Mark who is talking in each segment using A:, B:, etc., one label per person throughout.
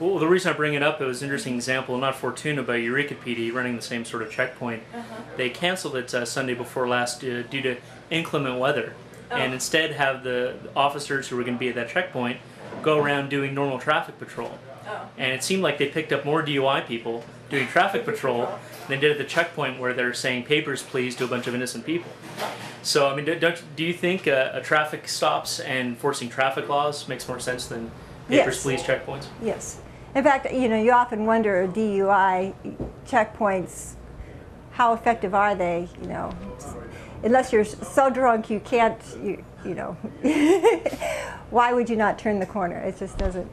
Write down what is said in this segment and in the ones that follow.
A: Well, the reason I bring it up, it was an interesting example, not Fortuna, but Eureka PD running the same sort of checkpoint. They canceled it Sunday before last due to inclement weather, and instead have the officers who were going to be at that checkpoint go around doing normal traffic patrol. And it seemed like they picked up more DUI people doing traffic patrol than they did at the checkpoint where they're saying papers please to a bunch of innocent people. So, I mean, do you think a traffic stops and enforcing traffic laws makes more sense than papers please checkpoints?
B: Yes. In fact, you know, you often wonder, DUI checkpoints, how effective are they? You know, unless you're so drunk you can't, you know, why would you not turn the corner? It just doesn't.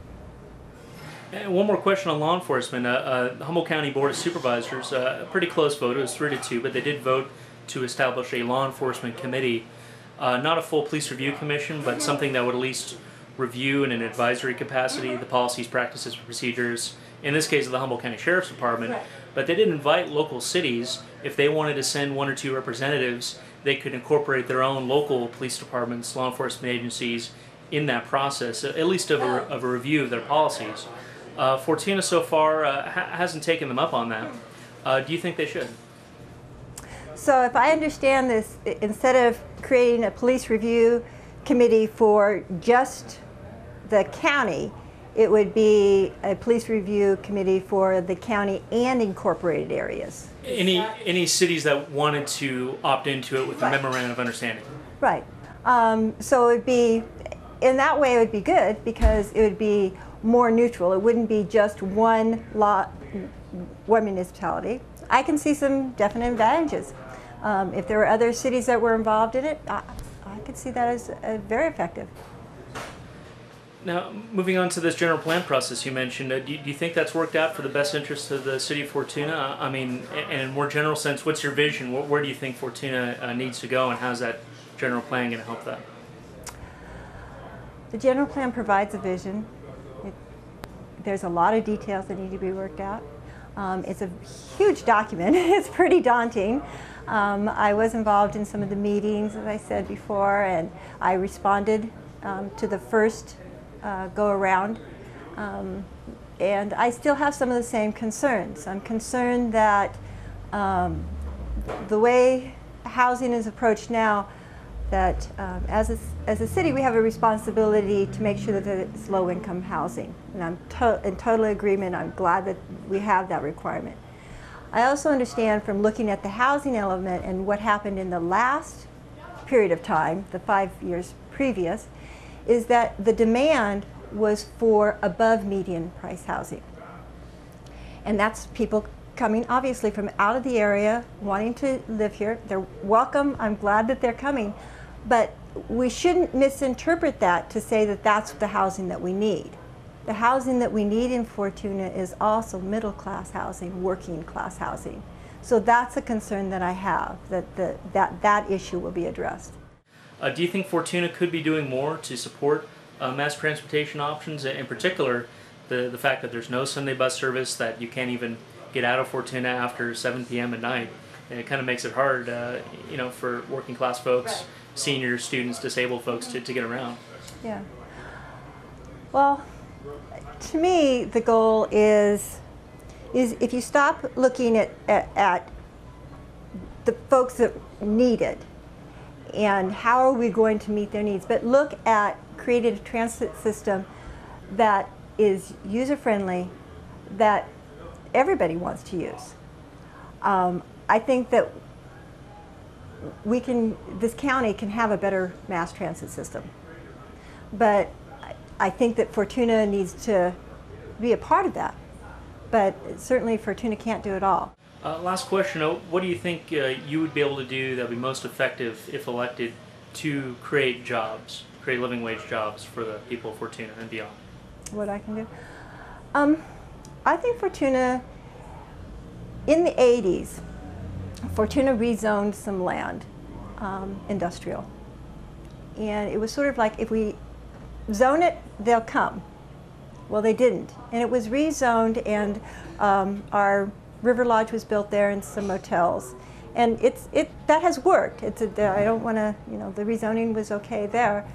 A: And one more question on law enforcement. The Humboldt County Board of Supervisors, a pretty close vote, it was 3-2, but they did vote to establish a law enforcement committee, not a full police review commission, but something that would at least review in an advisory capacity the policies, practices, procedures, in this case of the Humboldt County Sheriff's Department. Right. But they did invite local cities, if they wanted to send 1 or 2 representatives, they could incorporate their own local police departments, law enforcement agencies in that process, at least of a review of their policies. Fortuna so far hasn't taken them up on that. Do you think they should?
B: So if I understand this, instead of creating a police review committee for just the county, it would be a police review committee for the county and incorporated areas.
A: Any cities that wanted to opt into it with a memorandum of understanding.
B: Right. So it would be, in that way it would be good because it would be more neutral. It wouldn't be just one municipality. I can see some definite advantages. If there were other cities that were involved in it, I could see that as very effective.
A: Now, moving on to this general plan process you mentioned, do you think that's worked out for the best interest of the city of Fortuna? I mean, in a more general sense, what's your vision? Where do you think Fortuna needs to go, and how's that general plan going to help that?
B: The general plan provides a vision. There's a lot of details that need to be worked out. It's a huge document. It's pretty daunting. I was involved in some of the meetings, as I said before, and I responded to the first go-around. And I still have some of the same concerns. I'm concerned that the way housing is approached now, that as a city we have a responsibility to make sure that it's low-income housing. And I'm in total agreement. I'm glad that we have that requirement. I also understand from looking at the housing element and what happened in the last period of time, the 5 years previous, is that the demand was for above median price housing. And that's people coming obviously from out of the area, wanting to live here. They're welcome. I'm glad that they're coming. But we shouldn't misinterpret that to say that that's the housing that we need. The housing that we need in Fortuna is also middle-class housing, working-class housing. So that's a concern that I have, that that issue will be addressed.
A: Do you think Fortuna could be doing more to support mass transportation options, in particular the fact that there's no Sunday bus service, that you can't even get out of Fortuna after 7 p.m. at night? And it kind of makes it hard, you know, for working-class folks, right, seniors, students, disabled folks to get around.
B: Yeah. Well, to me, the goal is if you stop looking at the folks that need it and how are we going to meet their needs, but look at creating a transit system that is user-friendly, that everybody wants to use. I think that this county can have a better mass transit system. But I think that Fortuna needs to be a part of that. But certainly Fortuna can't do it all.
A: Last question, what do you think you would be able to do that would be most effective if elected to create jobs, create living wage jobs for the people of Fortuna and beyond?
B: What I can do? I think Fortuna, in the 80s, Fortuna rezoned some land, industrial. And it was sort of like, if we zone it, they'll come. Well, they didn't. And it was rezoned, and our River Lodge was built there and some motels. And that has worked. I don't want to, you know, the rezoning was okay there.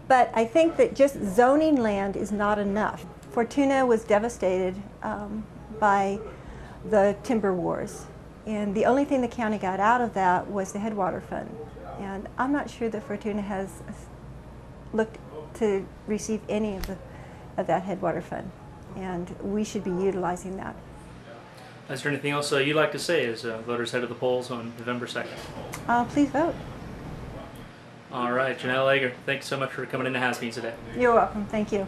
B: But I think that just zoning land is not enough. Fortuna was devastated by the timber wars. And the only thing the county got out of that was the Headwater Fund. And I'm not sure that Fortuna has looked to receive any of that Headwater Fund. And we should be utilizing that.
A: Is there anything else you'd like to say as voters head to the polls on November 2nd?
B: Please vote.
A: All right, Janelle Egger, thanks so much for coming in to Has Me today.
B: You're welcome. Thank you.